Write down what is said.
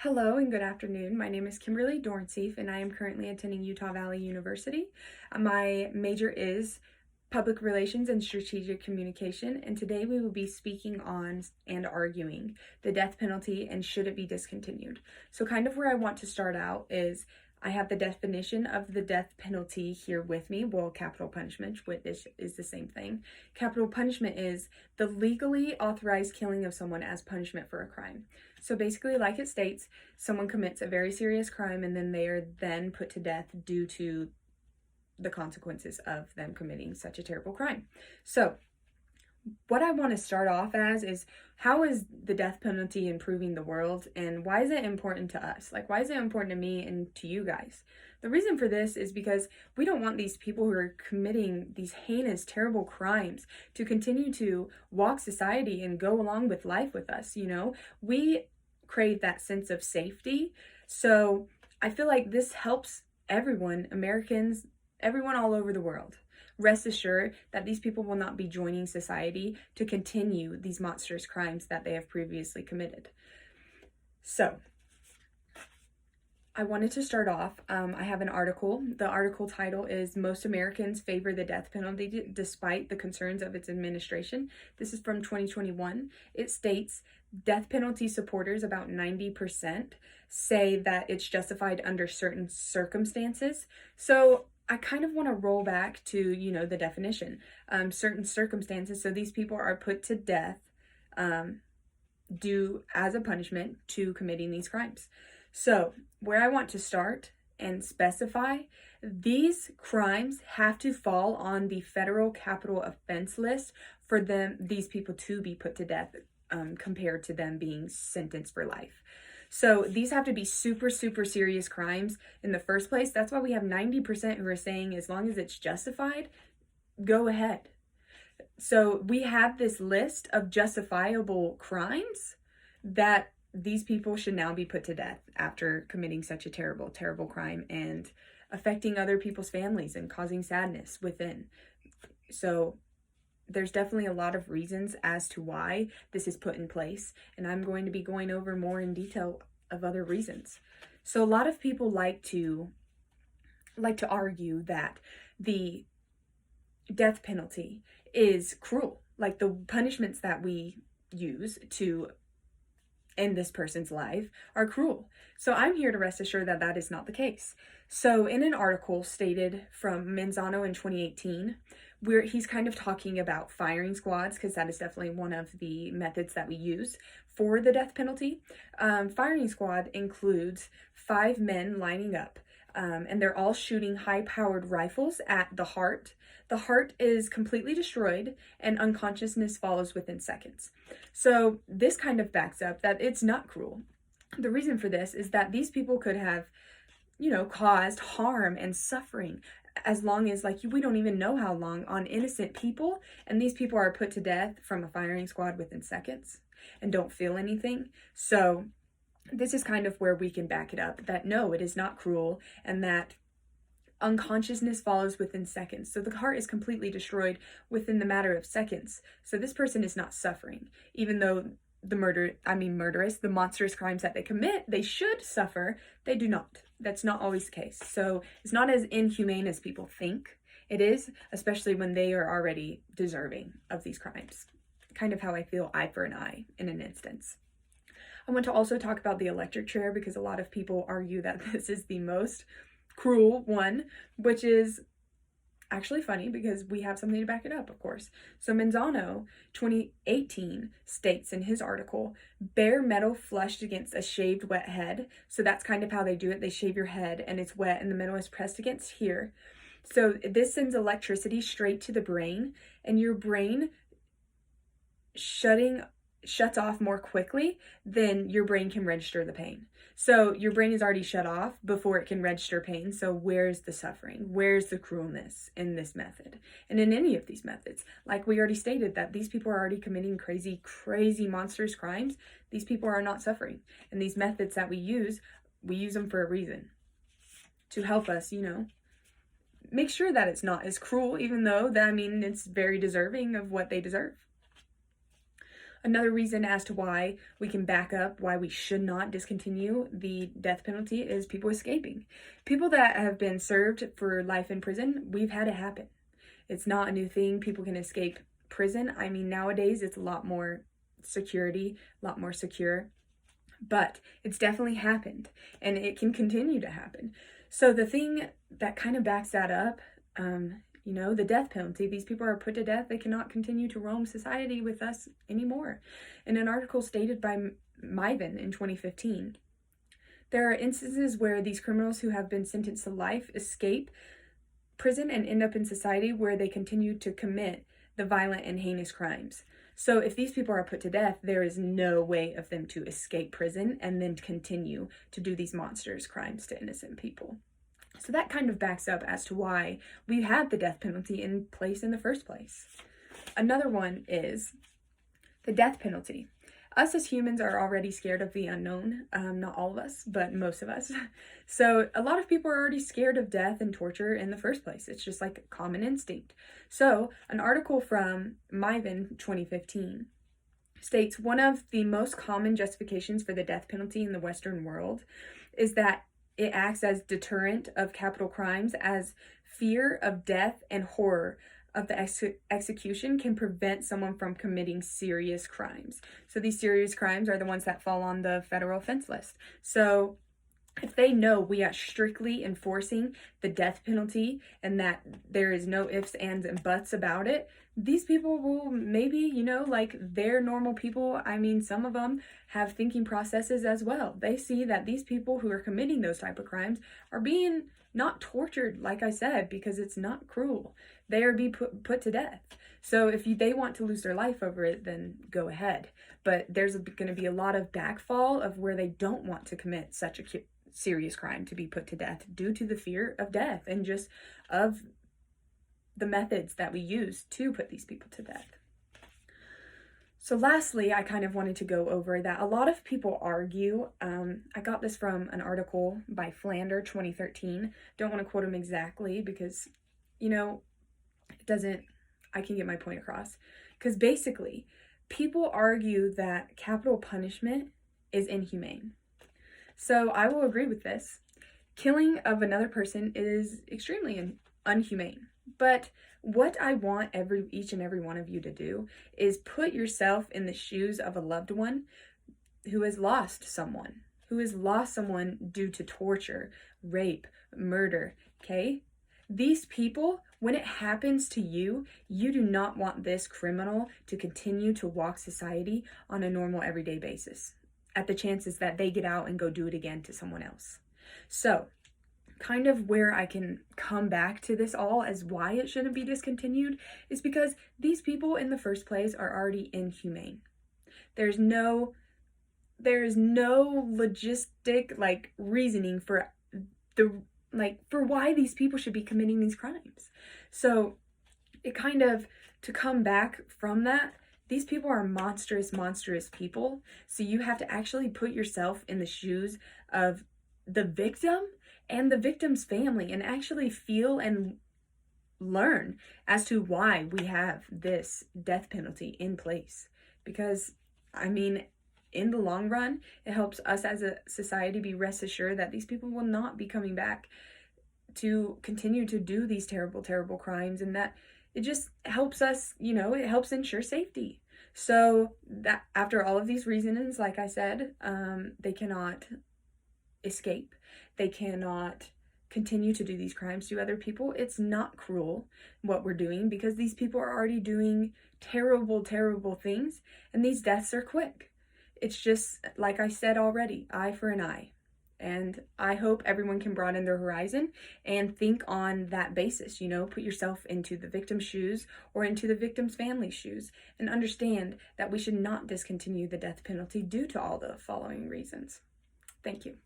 Hello and good afternoon. My name is Kimberly Dornseef and I am currently attending Utah Valley University. My major is Public Relations and Strategic Communication, and today we will be speaking on and arguing the death penalty and should it be discontinued. So kind of where I want to start out is I have the definition of the death penalty here with me. Well, capital punishment, which is the same thing. Capital punishment is the legally authorized killing of someone as punishment for a crime. So basically, like it states, someone commits a very serious crime and then they are then put to death due to the consequences of them committing such a terrible crime. So what I want to start off as is, how is the death penalty improving the world, and why is it important to us? Like, why is it important to me and to you guys? The reason for this is because we don't want these people who are committing these heinous, terrible crimes to continue to walk society and go along with life with us. We crave that sense of safety. So I feel like this helps everyone, Americans, everyone all over the world. Rest assured that these people will not be joining society to continue these monstrous crimes that they have previously committed. So, I wanted to start off, I have an article. The article title is "Most Americans Favor the Death Penalty Despite the Concerns of Its Administration." This is from 2021. It states, death penalty supporters, about 90%, say that it's justified under certain circumstances. So I kind of want to roll back to, the definition. Certain circumstances. So these people are put to death due as a punishment to committing these crimes. So where I want to start and specify, these crimes have to fall on the federal capital offense list for these people to be put to death, compared to them being sentenced for life. So these have to be super, super serious crimes in the first place. That's why we have 90% who are saying as long as it's justified, go ahead. So we have this list of justifiable crimes that these people should now be put to death after committing such a terrible, terrible crime and affecting other people's families and causing sadness within. So there's definitely a lot of reasons as to why this is put in place, and I'm going to be going over more in detail of other reasons. So a lot of people like to argue that the death penalty is cruel, like the punishments that we use to end this person's life are cruel. So I'm here to rest assured that that is not the case. So in an article stated from Manzano in 2018, where he's kind of talking about firing squads, because that is definitely one of the methods that we use for the death penalty. Firing squad includes 5 men lining up, and they're all shooting high-powered rifles at the heart. The heart is completely destroyed and unconsciousness follows within seconds. So this kind of backs up that it's not cruel. The reason for this is that these people could have, caused harm and suffering as long as, we don't even know how long, on innocent people, and these people are put to death from a firing squad within seconds and don't feel anything. So this is kind of where we can back it up, that no, it is not cruel, and that unconsciousness follows within seconds. So the heart is completely destroyed within the matter of seconds. So this person is not suffering, even though the monstrous crimes that they commit, they should suffer. They do not. That's not always the case. So it's not as inhumane as people think it is, especially when they are already deserving of these crimes. Kind of how I feel eye for an eye in an instance. I want to also talk about the electric chair, because a lot of people argue that this is the most cruel one, which is actually funny because we have something to back it up, of course. So Manzano 2018 states in his article, bare metal flushed against a shaved wet head. So that's kind of how they do it. They shave your head and it's wet and the metal is pressed against here. So this sends electricity straight to the brain, and your brain shuts off more quickly than your brain can register the pain. So your brain is already shut off before it can register pain. So where's the suffering? Where's the cruelness in this method? And in any of these methods, like we already stated, that these people are already committing crazy, crazy monstrous crimes. These people are not suffering. And these methods that we use them for a reason, to help us, make sure that it's not as cruel, even though it's very deserving of what they deserve. Another reason as to why we can back up why we should not discontinue the death penalty is people escaping. People that have been served for life in prison, we've had it happen. It's not a new thing. People can escape prison. I mean, nowadays it's a lot more security, a lot more secure, but it's definitely happened and it can continue to happen. So the thing that kind of backs that up, the death penalty, these people are put to death. They cannot continue to roam society with us anymore. In an article stated by Myvan in 2015, there are instances where these criminals who have been sentenced to life escape prison and end up in society where they continue to commit the violent and heinous crimes. So if these people are put to death, there is no way of them to escape prison and then continue to do these monstrous crimes to innocent people. So that kind of backs up as to why we have the death penalty in place in the first place. Another one is the death penalty. Us as humans are already scared of the unknown. Not all of us, but most of us. So a lot of people are already scared of death and torture in the first place. It's just like a common instinct. So an article from Myvan 2015 states one of the most common justifications for the death penalty in the Western world is that it acts as deterrent of capital crimes, as fear of death and horror of the execution can prevent someone from committing serious crimes. So these serious crimes are the ones that fall on the federal offense list. So if they know we are strictly enforcing the death penalty and that there is no ifs, ands, and buts about it, these people will maybe, like they're normal people. I mean, some of them have thinking processes as well. They see that these people who are committing those type of crimes are being not tortured, like I said, because it's not cruel. They are being put to death. So if they want to lose their life over it, then go ahead. But there's going to be a lot of backfall of where they don't want to commit such a serious crime to be put to death due to the fear of death and just of the methods that we use to put these people to death. So lastly, I kind of wanted to go over that a lot of people argue, I got this from an article by Flander 2013. Don't want to quote him exactly because, I can get my point across. Because basically, people argue that capital punishment is inhumane. So I will agree with this. Killing of another person is extremely unhumane. But what I want each and every one of you to do is put yourself in the shoes of a loved one who has lost someone due to torture, rape, murder, okay? These people, when it happens to you, you do not want this criminal to continue to walk society on a normal everyday basis at the chances that they get out and go do it again to someone else. So, kind of where I can come back to this all as why it shouldn't be discontinued is because these people in the first place are already inhumane. There's no logistic reasoning for why these people should be committing these crimes. So it kind of, to come back from that, these people are monstrous people. So you have to actually put yourself in the shoes of the victim and the victim's family and actually feel and learn as to why we have this death penalty in place. Because, in the long run, it helps us as a society be rest assured that these people will not be coming back to continue to do these terrible crimes, and that it just helps us, it helps ensure safety. So that after all of these reasons, like I said, they cannot escape. They cannot continue to do these crimes to other people. It's not cruel what we're doing because these people are already doing terrible things, and these deaths are quick. It's just, like I said already, eye for an eye. And I hope everyone can broaden their horizon and think on that basis, put yourself into the victim's shoes or into the victim's family's shoes and understand that we should not discontinue the death penalty due to all the following reasons. Thank you.